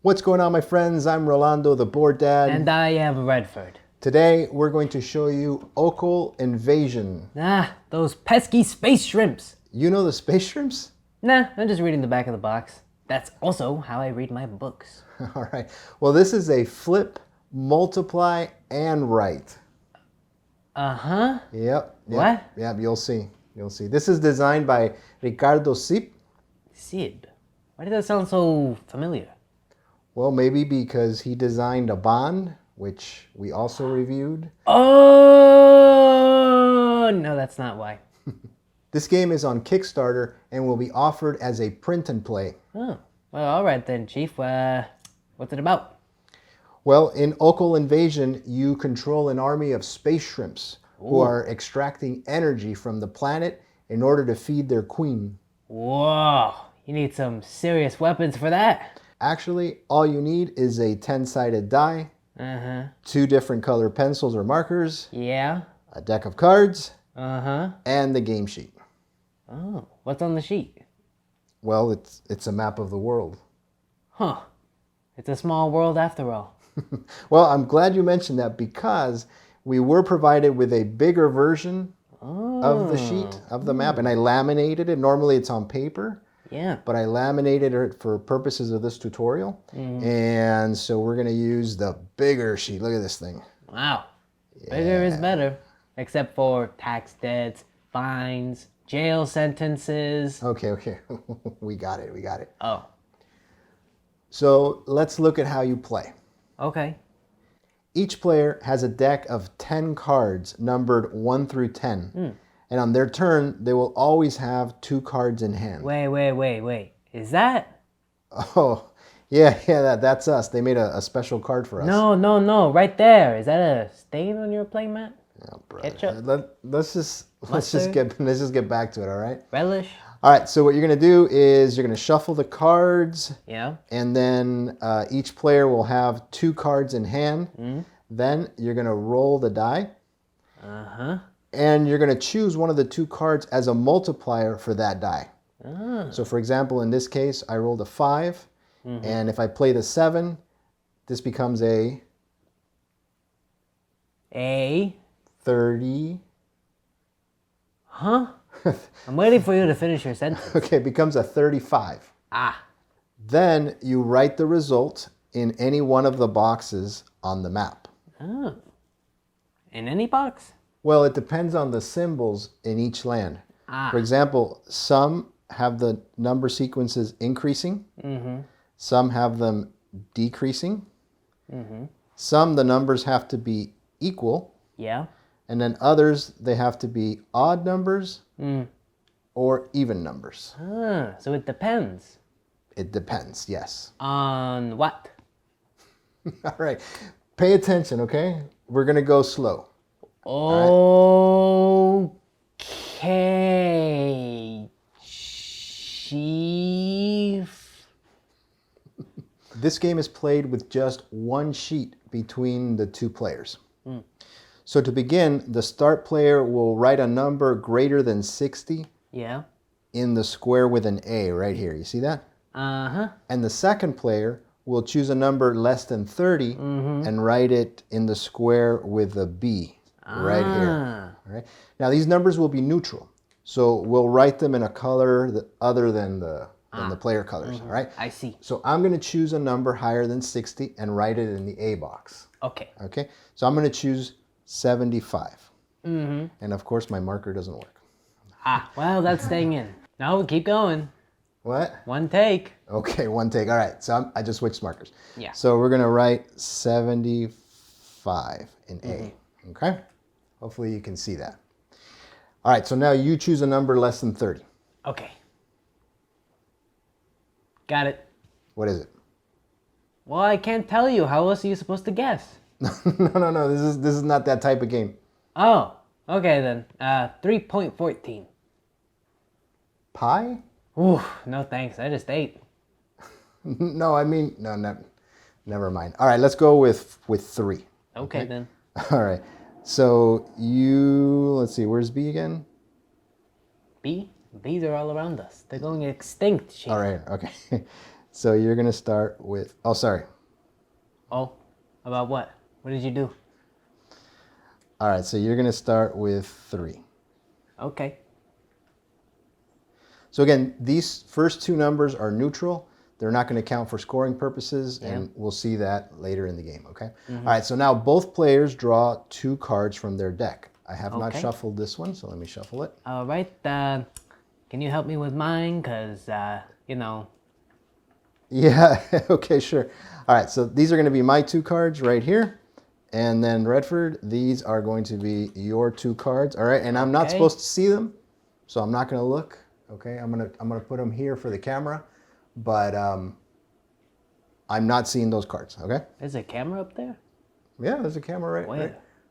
What's going on, my friends? I'm Rolando, the board dad. And I am Redford. Today, we're going to show you Okol Invasion. Those pesky space shrimps. You know the space shrimps? Nah, I'm just reading the back of the box. That's also how I read my books. All right. Well, this is a flip, multiply, and write. Uh-huh. Yep. What? Yep, you'll see. You'll see. This is designed by Ricardo Sip. Sid. Why did that sound so familiar? Well, maybe because he designed a bond, which we also reviewed. Oh, no, that's not why. This game is on Kickstarter and will be offered as a print and play. Oh, well, all right then, Chief. What's it about? Well, in Okol Invasion, you control an army of space shrimps who are extracting energy from the planet in order to feed their queen. Whoa, you need some serious weapons for that. Actually, all you need is a 10-sided die, 2 different color pencils or markers, Yeah. a deck of cards, Uh-huh. and the game sheet. Oh, what's on the sheet? Well, it's a map of the world. Huh. It's a small world after all. Well, I'm glad you mentioned that because we were provided with a bigger version of the sheet, of the map, and I laminated it. Normally it's on paper. Yeah. But I laminated it for purposes of this tutorial. And so we're going to use the bigger sheet. Look at this thing. Wow. Bigger is better. Except for tax debts, fines, jail sentences. Okay. We got it. Oh, So let's look at how you play. okay. Each player has a deck of 10 cards numbered 1 through 10. And on their turn, they will always have 2 cards in hand. Wait. Is that? Oh, yeah, that's us. They made a special card for us. No. Right there. Is that a stain on your playing mat? Oh, brother. Ketchup? Let's just get back to it, all right? Relish? All right, so what you're going to do is you're going to shuffle the cards, Yeah. and then each player will have 2 cards in hand. Then you're going to roll the die, and you're going to choose one of the 2 cards as a multiplier for that die. So for example, in this case, I rolled a 5, and if I play the 7, this becomes a 30. Huh? I'm waiting for you to finish your sentence. Okay, it becomes a 35. Then you write the result in any one of the boxes on the map. Oh. In any box? Well, it depends on the symbols in each land. For example, some have the number sequences increasing. Some have them decreasing. Some, the numbers have to be equal. Yeah. And then others, they have to be odd numbers or even numbers. So it depends. It depends, yes. On what? All right. Pay attention, okay? We're going to go slow. Okay, Chief. This game is played with just 1 sheet between the 2 players. So to begin, the start player will write a number greater than 60 in the square with an A right here. You see that? And the second player will choose a number less than 30 and write it in the square with a B right here. All right. Now these numbers will be neutral. So we'll write them in a color other than the player colors. All right. I see. So I'm going to choose a number higher than 60 and write it in the A box. Okay. Okay. So I'm going to choose 75. And of course my marker doesn't work. Well, that's staying in. No, keep going. What? 1 take. Okay, 1 take. All right. So I just switched markers. Yeah. So we're going to write 75 in A. Okay? Hopefully you can see that. All right. So now you choose a number less than 30. Okay. Got it. What is it? Well, I can't tell you. How else are you supposed to guess? No. This is not that type of game. Oh, okay then. 3.14. Pi? Ooh, no thanks. I just ate. No, I mean, no, never mind. All right, let's go with 3. Okay then. All right. So let's see, where's B again? B? Bees are all around us. They're going extinct, Chief. All right, okay. So you're going to start with, oh, sorry. Oh, about what? What did you do? All right, so you're going to start with 3. Okay. So again, these first 2 numbers are neutral. They're not going to count for scoring purposes, and we'll see that later in the game, okay? All right, so now both players draw 2 cards from their deck. I have not shuffled this one, so let me shuffle it. All right. Can you help me with mine? Because, you know. Yeah, okay, sure. All right, so these are going to be my 2 cards right here. And then Redford, these are going to be your 2 cards. All right, and I'm not supposed to see them, so I'm not going to look. Okay, I'm gonna put them here for the camera, but I'm not seeing those cards. Okay. There's a camera up there? Yeah, there's a camera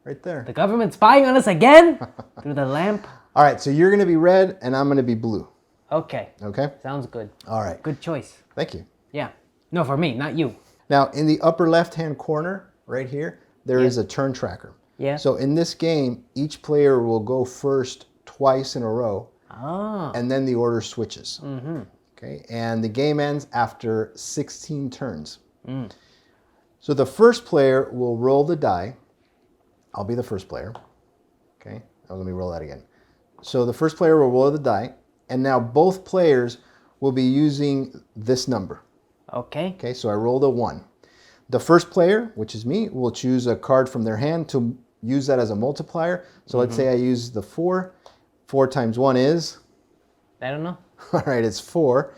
right there. The government's spying on us again? Through the lamp? All right, so you're gonna be red and I'm gonna be blue. Okay. Okay. Sounds good. All right. Good choice. Thank you. Yeah. No, for me, not you. Now, in the upper left-hand corner, right here, there is a turn tracker. Yeah. So in this game, each player will go first twice in a row. And then the order switches. Okay, and the game ends after 16 turns. So the first player will roll the die. I'll be the first player. Okay, now let me roll that again. So the first player will roll the die, and now both players will be using this number. Okay. Okay, so I rolled a 1. The first player, which is me, will choose a card from their hand to use that as a multiplier. So let's say I use the 4. 4 times 1 is? I don't know. All right, it's 4.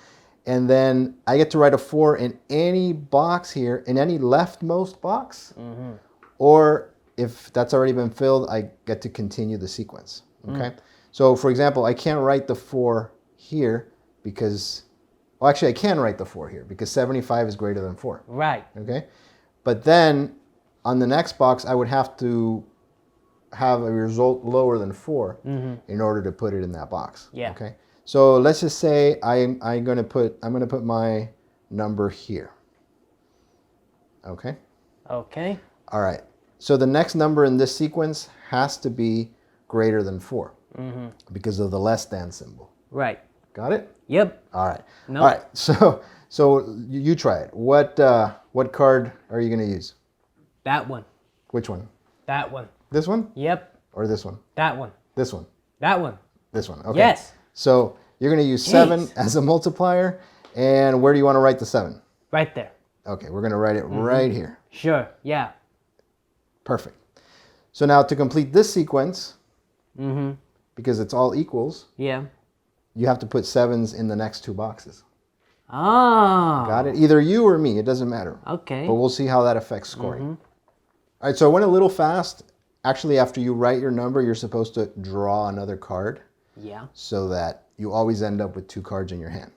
And then I get to write a 4 in any box here, in any leftmost box. Or if that's already been filled, I get to continue the sequence. Okay? So for example, I can't write the 4 here because, well, actually I can write the 4 here because 75 is greater than 4. Right. Okay? But then on the next box, I would have to have a result lower than 4 in order to put it in that box. Yeah. Okay. So let's just say I'm going to put my number here. Okay. Okay. All right. So the next number in this sequence has to be greater than 4 because of the less than symbol. Right. Got it? Yep. All right. Nope. All right. So you try it. What card are you going to use? That one. Which one? That one. This one? Yep. Or this one? That one. This one? That one. This one. Okay. Yes. So you're going to use 7 as a multiplier. And where do you want to write the 7? Right there. Okay, we're going to write it right here. Sure. Yeah. Perfect. So now to complete this sequence, because it's all equals, Yeah. you have to put 7s in the next 2 boxes. Oh. Got it? Either you or me, it doesn't matter. Okay. But we'll see how that affects scoring. All right, so I went a little fast. Actually, after you write your number, you're supposed to draw another card Yeah. so that you always end up with 2 cards in your hand.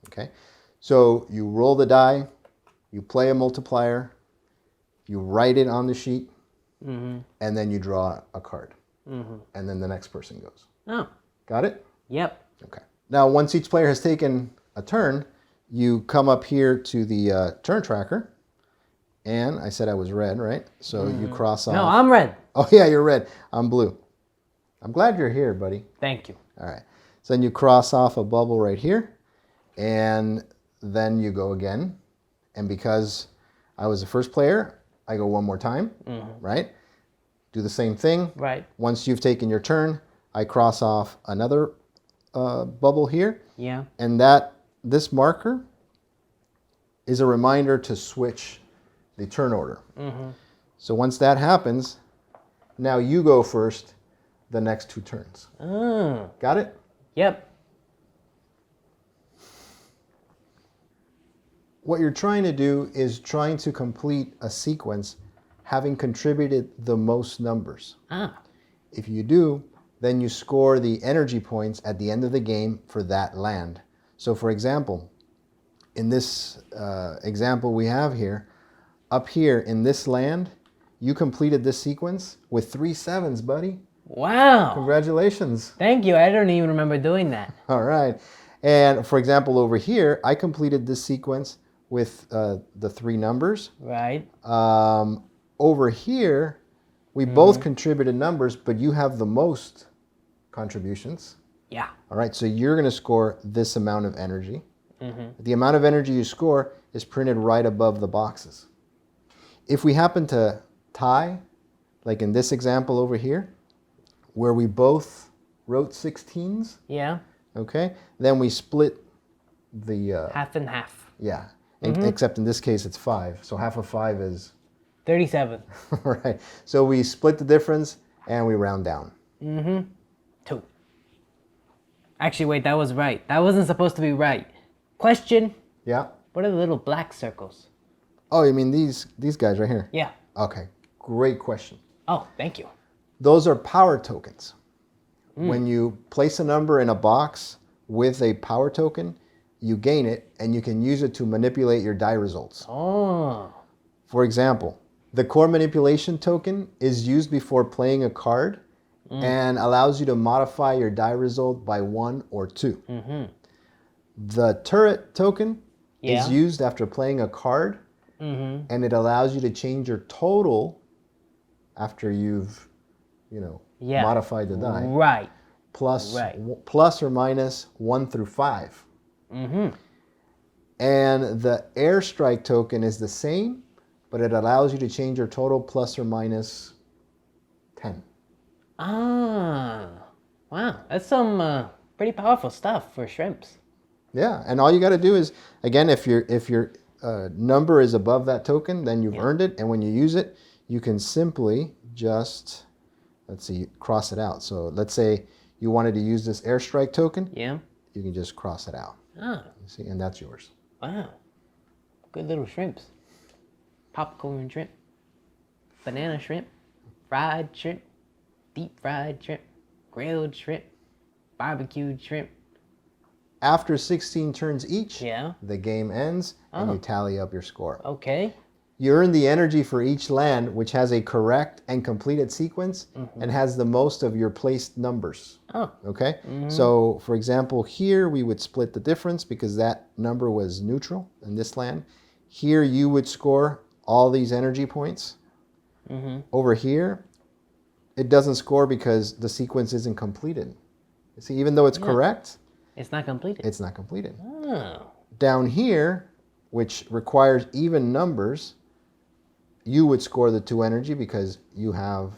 Okay? So you roll the die, you play a multiplier, you write it on the sheet, and then you draw a card. And then the next person goes. Oh. Got it? Yep. Okay. Now, once each player has taken a turn, you come up here to the turn tracker. And I said I was red, right? So you cross off. No, I'm red. Oh, yeah, you're red. I'm blue. I'm glad you're here, buddy. Thank you. All right. So then you cross off a bubble right here. And then you go again. And because I was the first player, I go one more time, right? Do the same thing. Right. Once you've taken your turn, I cross off another bubble here. Yeah. And this marker is a reminder to switch the turn order. So once that happens, now you go first the next 2 turns. Got it? Yep. What you're trying to do is trying to complete a sequence having contributed the most numbers. If you do, then you score the energy points at the end of the game for that land. So for example, in this example we have here, up here in this land, you completed this sequence with 3 7s, buddy. Wow. Congratulations. Thank you. I don't even remember doing that. All right. And for example, over here, I completed this sequence with the 3 numbers. Right. Over here, we both contributed numbers, but you have the most contributions. Yeah. All right, so you're going to score this amount of energy. The amount of energy you score is printed right above the boxes. If we happen to tie, like in this example over here, where we both wrote 16s, Yeah. okay, then we split the... Half and half. yeah, except in this case it's 5. So half of 5 is... 37. right. So we split the difference and we round down. 2. Actually, wait, that was right. That wasn't supposed to be right. Question. Yeah. What are the little black circles? Oh, you mean these guys right here? Yeah. Okay, great question. Oh, thank you. Those are power tokens. When you place a number in a box with a power token, you gain it and you can use it to manipulate your die results. Oh. For example, the core manipulation token is used before playing a card and allows you to modify your die result by 1 or 2. The turret token is used after playing a card and it allows you to change your total after you've, modified the die. Right. Plus or minus 1 through 5. And the airstrike token is the same, but it allows you to change your total plus or minus 10. Ah. Wow. That's some pretty powerful stuff for shrimps. Yeah, and all you got to do is, again, if your number is above that token, then you've earned it, and when you use it, you can simply just, let's see, cross it out. So let's say you wanted to use this airstrike token. Yeah. You can just cross it out. Ah. You see, and that's yours. Wow. Good little shrimps. Popcorn shrimp. Banana shrimp. Fried shrimp. Deep fried shrimp. Grilled shrimp. Barbecued shrimp. After 16 turns each, Yeah. the game ends and you tally up your score. Okay. You earn the energy for each land, which has a correct and completed sequence and has the most of your placed numbers. Oh. Okay? So, for example, here we would split the difference because that number was neutral in this land. Here you would score all these energy points. Over here, it doesn't score because the sequence isn't completed. You see, even though it's correct, It's not completed. it's not completed. Oh. Down here, which requires even numbers, you would score the 2 energy because you have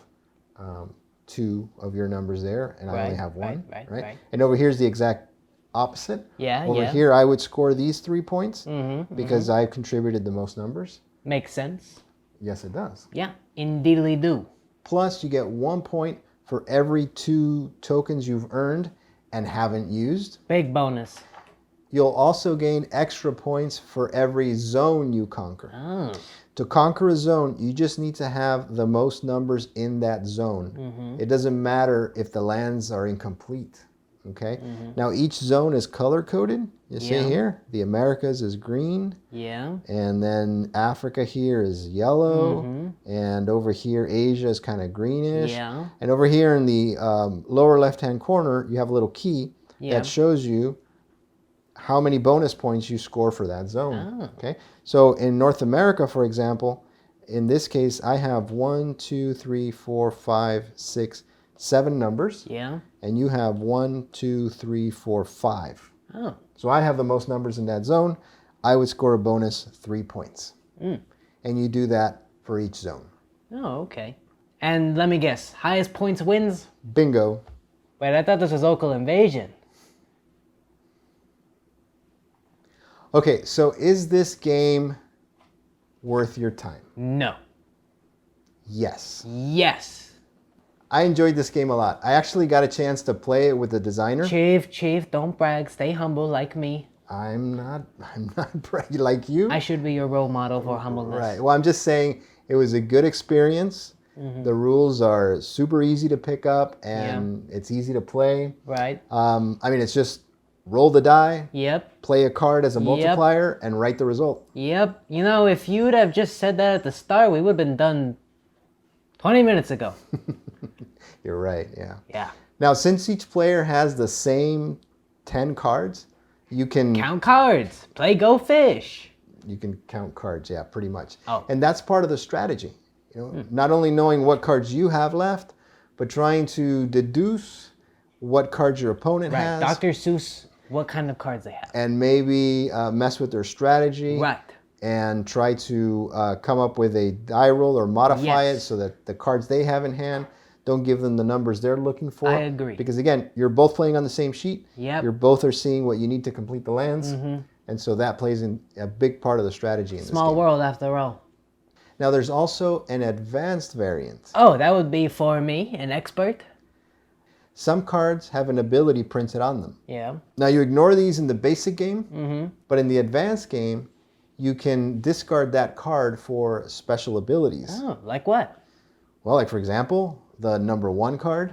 2 of your numbers there, and I only have 1. Right. And over here is the exact opposite. Yeah, Over yeah. here, I would score these 3 points because I've contributed the most numbers. Makes sense. Yes, it does. Yeah. Indeedly do. Plus, you get 1 point for every 2 tokens you've earned and haven't used. Big bonus. You'll also gain extra points for every zone you conquer. Oh. To conquer a zone, you just need to have the most numbers in that zone. It doesn't matter if the lands are incomplete. Okay? Now, each zone is color-coded. You see here, the Americas is green. Yeah. And then Africa here is yellow. And over here, Asia is kind of greenish. Yeah. And over here in the lower left-hand corner, you have a little key Yeah. that shows you how many bonus points you score for that zone. Oh. Okay, so in North America, for example, in this case, I have 1, 2, 3, 4, 5, 6, 7 numbers, Yeah. and you have 1, 2, 3, 4, 5. Oh. So I have the most numbers in that zone. I would score a bonus 3 points, and you do that for each zone. Oh, okay. And let me guess, highest points wins? Bingo. Wait, I thought this was Okol Invasion. Okay, so is this game worth your time? No. Yes. Yes. I enjoyed this game a lot. I actually got a chance to play it with the designer. Chief, don't brag. Stay humble like me. I'm not braggy like you. I should be your role model for humbleness. Right. Well, I'm just saying it was a good experience. The rules are super easy to pick up and it's easy to play. Right. I mean, it's just roll the die, Yep. play a card as a multiplier, and write the result. Yep. You know, if you'd have just said that at the start, we would have been done 20 minutes ago. You're right, yeah. Yeah. Now, since each player has the same 10 cards, you can Count cards. Play Go Fish. you can count cards, yeah, pretty much. Oh. And that's part of the strategy. You know, not only knowing what cards you have left, but trying to deduce what cards your opponent Right. has. Dr. Seuss what kind of cards they have. And maybe mess with their strategy. Right. And try to come up with a die roll or modify it so that the cards they have in hand don't give them the numbers they're looking for. I agree. Because again, you're both playing on the same sheet. Yep. You're both are seeing what you need to complete the lands. And so that plays in a big part of the strategy in this game. Small world after all. Now there's also an advanced variant. Oh, that would be for me, an expert. Some cards have an ability printed on them. Yeah. Now you ignore these in the basic game, but in the advanced game, you can discard that card for special abilities. Oh, like what? Well, like for example, the number 1 card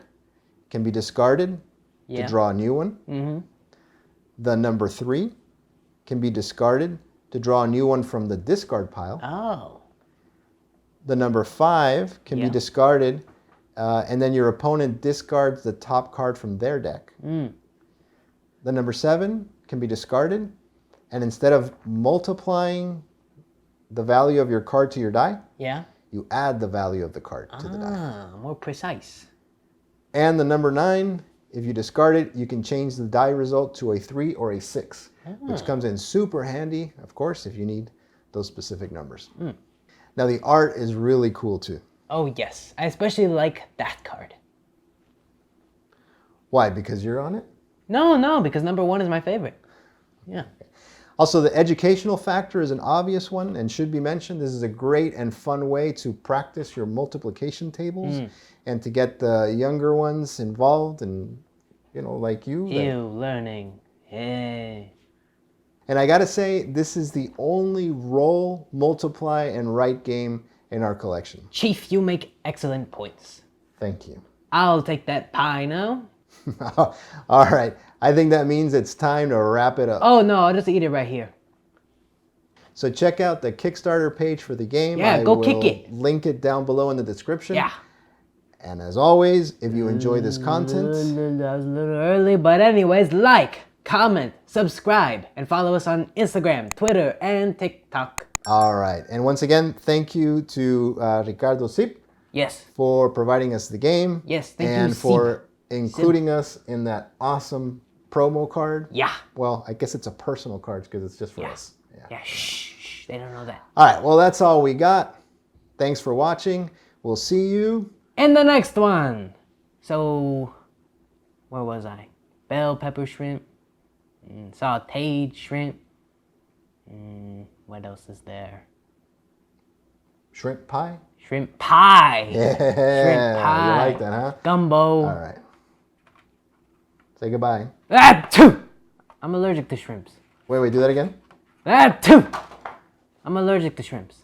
can be discarded to draw a new one. The number 3 can be discarded to draw a new one from the discard pile. Oh. The number 5 can be discarded, and then your opponent discards the top card from their deck. The number 7 can be discarded, and instead of multiplying the value of your card to your die, you add the value of the card to the die. More precise. And the number 9, if you discard it, you can change the die result to a 3 or a 6, which comes in super handy, of course, if you need those specific numbers. Now the art is really cool too. Oh yes, I especially like that card. Why? Because you're on it? No, because number 1 is my favorite. Yeah. Also, the educational factor is an obvious one and should be mentioned. This is a great and fun way to practice your multiplication tables and to get the younger ones involved and, you know, like you. Learning. Hey. And I gotta say, this is the only roll, multiply, and write game in our collection. Chief, you make excellent points. Thank you. I'll take that pie now. All right. I think that means it's time to wrap it up. Oh no, I'll just eat it right here. So check out the Kickstarter page for the game. Yeah, go kick it. Link it down below in the description. Yeah. And as always, if you enjoy this content... That was a little early, but anyways, like, comment, subscribe, and follow us on Instagram, Twitter, and TikTok. All right. And once again, thank you to Ricardo Zip Yes. for providing us the game. Yes, thank you, And for Zip. including us in that awesome promo card. Yeah. Well, I guess it's a personal card because it's just for us. Yeah, shh, they don't know that. All right. Well, that's all we got. Thanks for watching. We'll see you in the next one. So, where was I? Bell pepper shrimp, sauteed shrimp. What else is there? Shrimp pie? Shrimp pie. Yeah. Shrimp pie. You like that, huh? Gumbo. All right. Say goodbye. Achoo! I'm allergic to shrimps. Wait, do that again? Achoo! I'm allergic to shrimps.